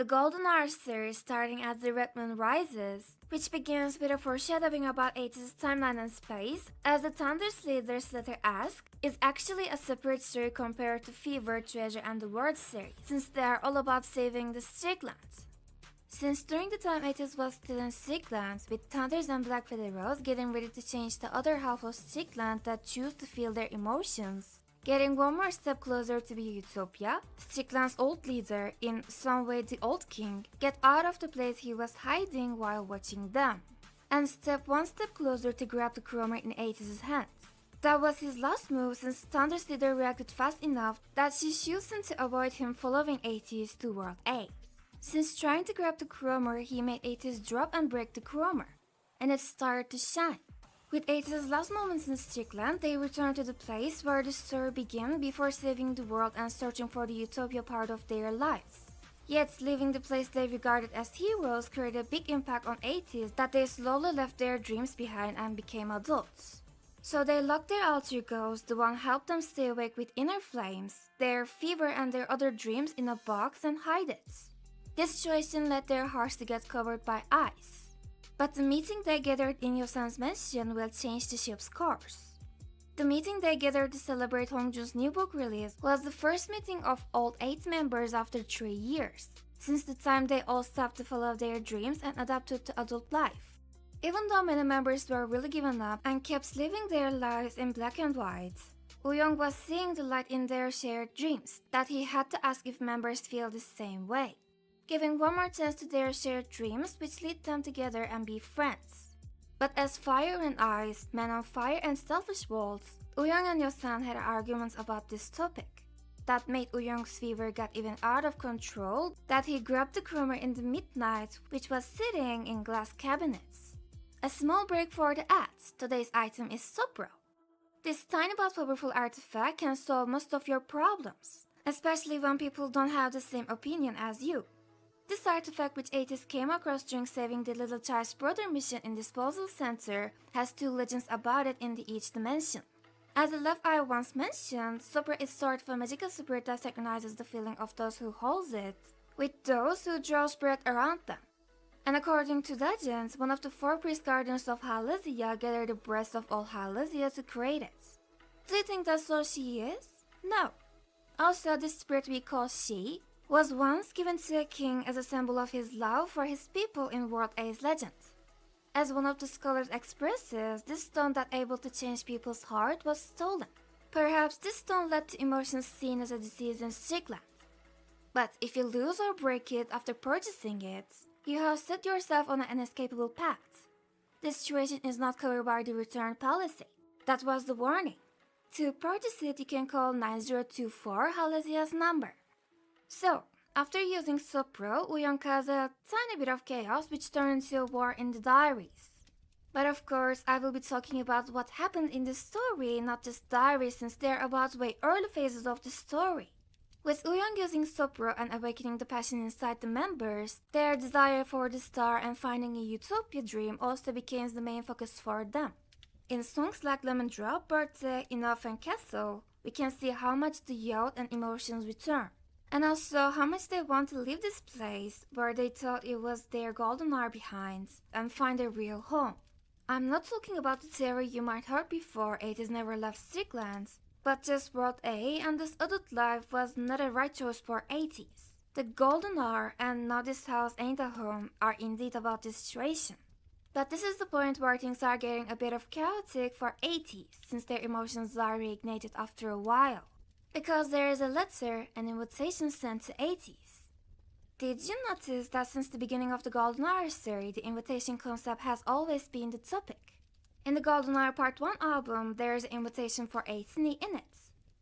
the Golden Hour series starting as the Red Moon rises, which begins with a foreshadowing about Ateez's timeline and space, as the Thunder's leader's letter asks, is actually a separate story compared to Fever, Treasure, and the World series, since they are all about saving the Strickland. Since during the time Ateez was still in Strickland, with Thunders and Black Federals getting ready to change the other half of Strickland that choose to feel their emotions, getting one more step closer to be Utopia, Strickland's old leader, in some way the Old King, get out of the place he was hiding while watching them, and step one step closer to grab the chromer in Ateez's hands. That was his last move since Thunder's leader reacted fast enough that she shoots him to avoid him following Ateez to World A. Since trying to grab the chromer, he made Ateez drop and break the chromer, and it started to shine. With Ateez's last moments in Strickland, they return to the place where the story began before saving the world and searching for the Utopia part of their lives. Yet, leaving the place they regarded as heroes created a big impact on Ateez that they slowly left their dreams behind and became adults. So they locked their alter egos, the one helped them stay awake with inner flames, their fever and their other dreams in a box and hide it. This situation led their hearts to get covered by ice. But the meeting they gathered in Yosan's mansion will change the ship's course. The meeting they gathered to celebrate Hongjun's new book release was the first meeting of all 8 members after 3 years, since the time they all stopped to follow their dreams and adapted to adult life. Even though many members were really given up and kept living their lives in black and white, Woo-young was seeing the light in their shared dreams that he had to ask if members feel the same way, giving one more chance to their shared dreams which lead them together and be friends. But as fire and ice, men on fire and selfish worlds, Woo-young and Yosan had arguments about this topic. That made Woo-young's fever get even out of control that he grabbed the chromer in the midnight which was sitting in glass cabinets. A small break for the ads, today's item is Sopro. This tiny but powerful artifact can solve most of your problems, especially when people don't have the same opinion as you. This artifact, which Ateez came across during saving the little child's brother mission in Disposal Center, has 2 legends about it in each dimension. As the Left Eye once mentioned, Sopra is sort of a magical spirit that synchronizes the feeling of those who holds it with those who draw spirit around them. And according to legends, one of the 4 priest guardians of Halazia gathered the breath of all Halazia to create it. Do you think that's all she is? No. Also, this spirit we call she was once given to a king as a symbol of his love for his people in World A's legend. As one of the scholars expresses, this stone that able to change people's heart was stolen. Perhaps this stone led to emotions seen as a disease in Strickland. But if you lose or break it after purchasing it, you have set yourself on an inescapable path. This situation is not covered by the return policy. That was the warning. To purchase it, you can call 9024 Halazia's number. So, after using Sopro, Woo-young caused a tiny bit of chaos which turned into a war in the diaries. But of course, I will be talking about what happened in the story, not just diaries, since they are about way early phases of the story. With Woo-young using Sopro and awakening the passion inside the members, their desire for the star and finding a utopia dream also became the main focus for them. In songs like Lemon Drop, Birthday, Enough and Castle, we can see how much the youth and emotions return. And also how much they want to leave this place where they thought it was their golden hour behind and find a real home. I'm not talking about the theory you might heard before Ateez never left Strickland, but just World A and this adult life was not a right choice for Ateez. The golden hour and now this house ain't a home are indeed about this situation. But this is the point where things are getting a bit of chaotic for Ateez since their emotions are reignited after a while. Because there is a letter, an invitation sent to Ateez. Did you notice that since the beginning of the Golden Hour series, the invitation concept has always been the topic? In the Golden Hour Part 1 album, there is an invitation for Ateez in it.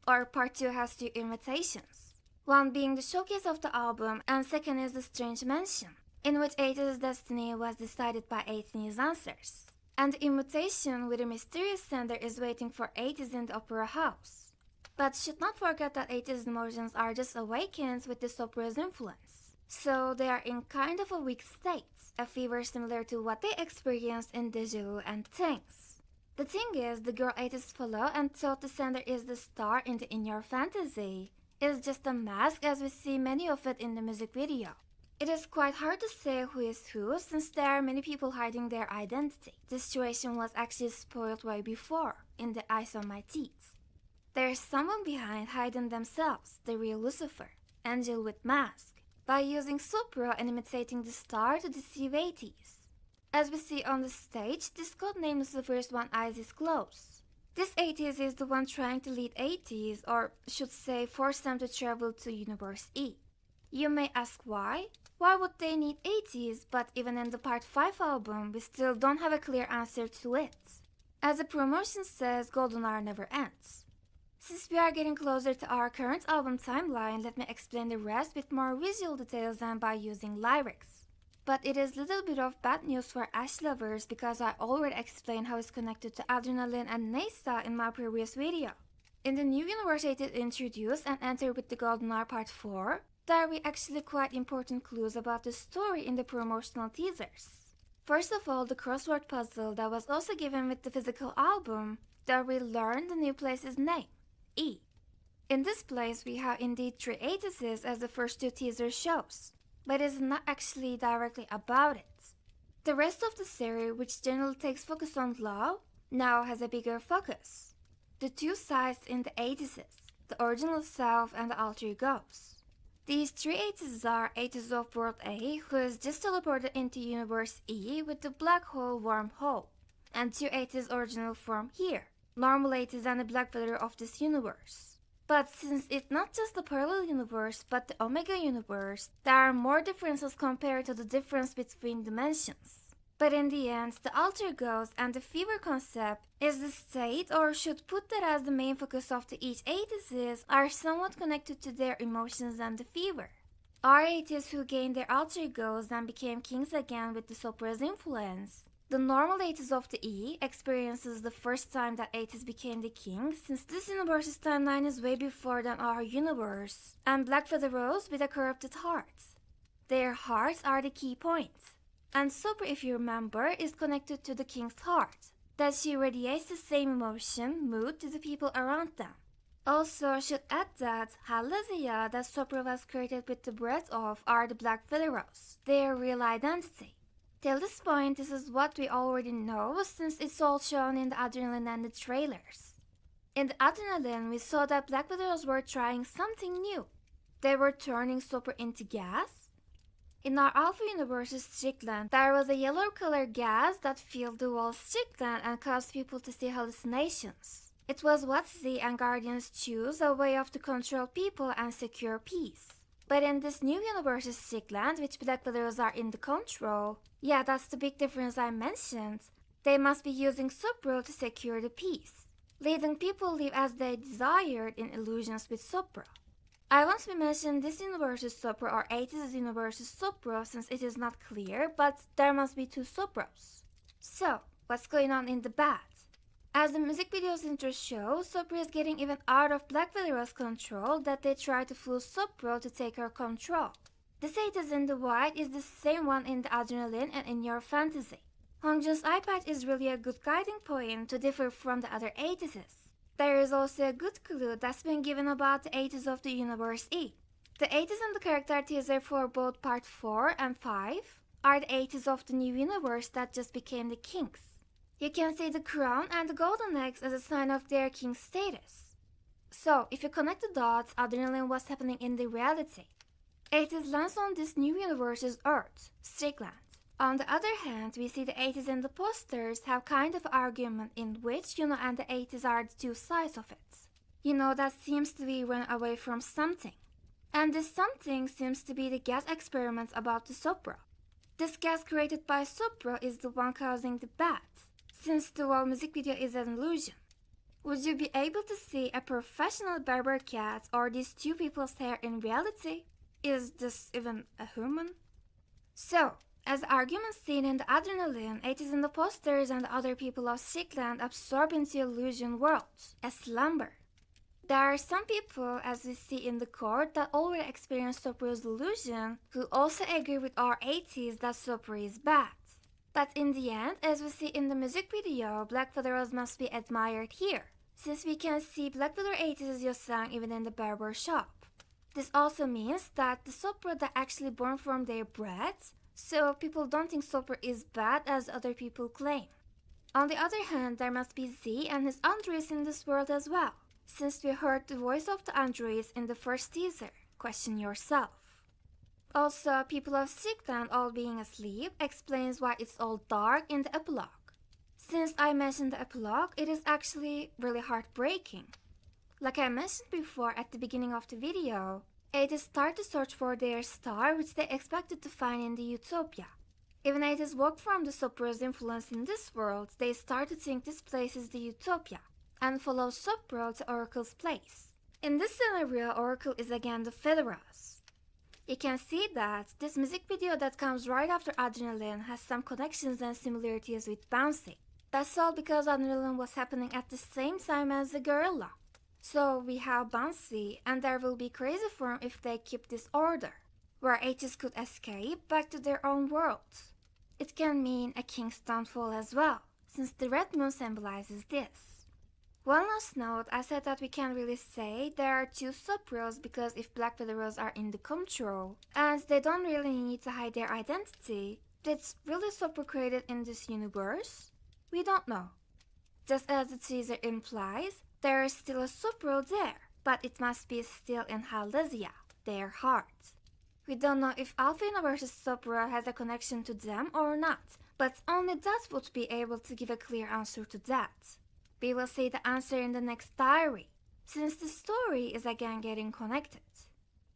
Or Part 2 has 2 invitations. One being the showcase of the album, and second is the Strange Mansion, in which Ateez's destiny was decided by Ateez's answers. And the invitation with a mysterious sender is waiting for Ateez in the Opera House. But should not forget that Ateez's emotions are just awakened with the Sopra's influence. So they are in kind of a weak state, a fever similar to what they experienced in Deja Vu and Things. The thing is, the girl Ateez followed and thought the sender is the star in your fantasy is just a mask as we see many of it in the music video. It is quite hard to say who is who since there are many people hiding their identity. The situation was actually spoiled way before, in the eyes of my teeth. There is someone behind hiding themselves, the real Lucifer, angel with mask, by using Sopra and imitating the star to deceive Ateez. As we see on the stage, this codename Lucifer's one eye is closed. This Ateez is the one trying to lead Ateez, or should say force them to travel to Universe E. You may ask why? Why would they need Ateez, but even in the Part 5 album, we still don't have a clear answer to it. As the promotion says, Golden Hour never ends. Since we are getting closer to our current album timeline, let me explain the rest with more visual details than by using lyrics. But it is a little bit of bad news for Ash lovers because I already explained how it's connected to Adrenaline and Nesta in my previous video. In the new universe it is introduced and entered with the Golden Hour Part 4, there were actually quite important clues about the story in the promotional teasers. First of all, the crossword puzzle that was also given with the physical album, there we learn the new place's name, E. In this place we have indeed 3 Ateezes as the first 2 teasers shows, but it is not actually directly about it. The rest of the series, which generally takes focus on love, now has a bigger focus. The 2 sides in the Ateezes, the original self and the alter egos. These 3 Ateezes are Ateez of World A, who is just teleported into Universe E with the black hole wormhole, and 2 Ateez original form here, normal Ateez and the black feather of this universe. But since it's not just the parallel universe but the Omega universe, there are more differences compared to the difference between dimensions. But in the end, the alter egos and the fever concept is the state, or should put that as the main focus of the each Ateezes, are somewhat connected to their emotions and the fever. Our Ateez who gained their alter egos and became kings again with the Sopra's influence. The normal Ateez of the E experiences the first time that Ateez became the king, since this universe's timeline is way before than our universe, and Black Feather Rose with a corrupted heart. Their hearts are the key points. And Sopra, if you remember, is connected to the king's heart, that she radiates the same emotion, mood to the people around them. Also, should add that Halazia that Sopra was created with the breath of are the Black Feather Rose, their real identity. Till this point, this is what we already know since it's all shown in the Adrenaline and the trailers. In the Adrenaline, we saw that Black Feather Rose were trying something new. They were turning Sopra into gas. In our Alpha universe's Strickland, there was a yellow colored gas that filled the whole Strickland and caused people to see hallucinations. It was what Z and Guardians choose, a way of to control people and secure peace. But in this new universe's Strickland, which Black Feathers are in the control, yeah, that's the big difference I mentioned. They must be using Sopra to secure the peace, letting people live as they desired in illusions with Sopra. I want to mention this universe's Sopra or Ateez's universe's Sopra since it is not clear, but there must be 2 Sopras. So, what's going on in the bad? As the music video's intro shows, Sopra is getting even out of Black Feather's control that they try to fool Sopra to take her control. This Ateez in the white is the same one in the Adrenaline and in your fantasy. Hongjun's eye patch is really a good guiding point to differ from the other Ateezes. There is also a good clue that's been given about the Ateez of the Universe E. The Ateez in the character teaser for both Part 4 and 5 are the Ateez of the new universe that just became the kings. You can see the crown and the golden eggs as a sign of their king status. So, if you connect the dots, Adrenaline was happening in the reality. Ateez lands on this new universe's Earth, Strickland. On the other hand, we see the Ateez in the posters have kind of argument in which Yuno and the Ateez are the 2 sides of it. That seems to be run away from something. And this something seems to be the gas experiments about the Sopra. This gas created by Sopra is the one causing the bad, since the whole music video is an illusion. Would you be able to see a professional barber cat or these 2 people's hair in reality? Is this even a human? So, as the arguments seen in the Adrenaline, Ateez in the posters and the other people of Strickland absorb into illusion world, a slumber. There are some people, as we see in the court, that already experienced Sopra's illusion, who also agree with our Ateez that Sopra is bad. But in the end, as we see in the music video, Black Feathers must be admired here, since we can see Black Feather Ateez Yosang even in the barber shop. This also means that the Sopra are actually born from their breath, so people don't think Sopra is bad as other people claim. On the other hand, there must be Z and his androids in this world as well, since we heard the voice of the androids in the first teaser. Question yourself. Also, people of Strickland all being asleep explains why it's all dark in the epilogue. Since I mentioned the epilogue, it is actually really heartbreaking. Like I mentioned before at the beginning of the video, Ateez start to search for their star which they expected to find in the utopia. Even Ateez woke from the Sopra's influence in this world, they start to think this place is the utopia, and follow Sopra to Oracle's place. In this scenario, Oracle is again the Federas. You can see that this music video that comes right after Adrenaline has some connections and similarities with Bouncy. That's all because Adrenaline was happening at the same time as the Gorilla. So we have Bouncy, and there will be Crazy Form if they keep this order, where Ateez could escape back to their own world. It can mean a king's downfall as well, since the red moon symbolizes this. One last note, I said that we can't really say there are two Sopros because if Black Widows are in the control, and they don't really need to hide their identity, that's really Sopro created in this universe? We don't know. Just as the teaser implies, there is still a Sopro there, but it must be still in Haldesia, their heart. We don't know if Alpha Universe's Sopra has a connection to them or not, but only that would be able to give a clear answer to that. We will see the answer in the next diary, since the story is again getting connected.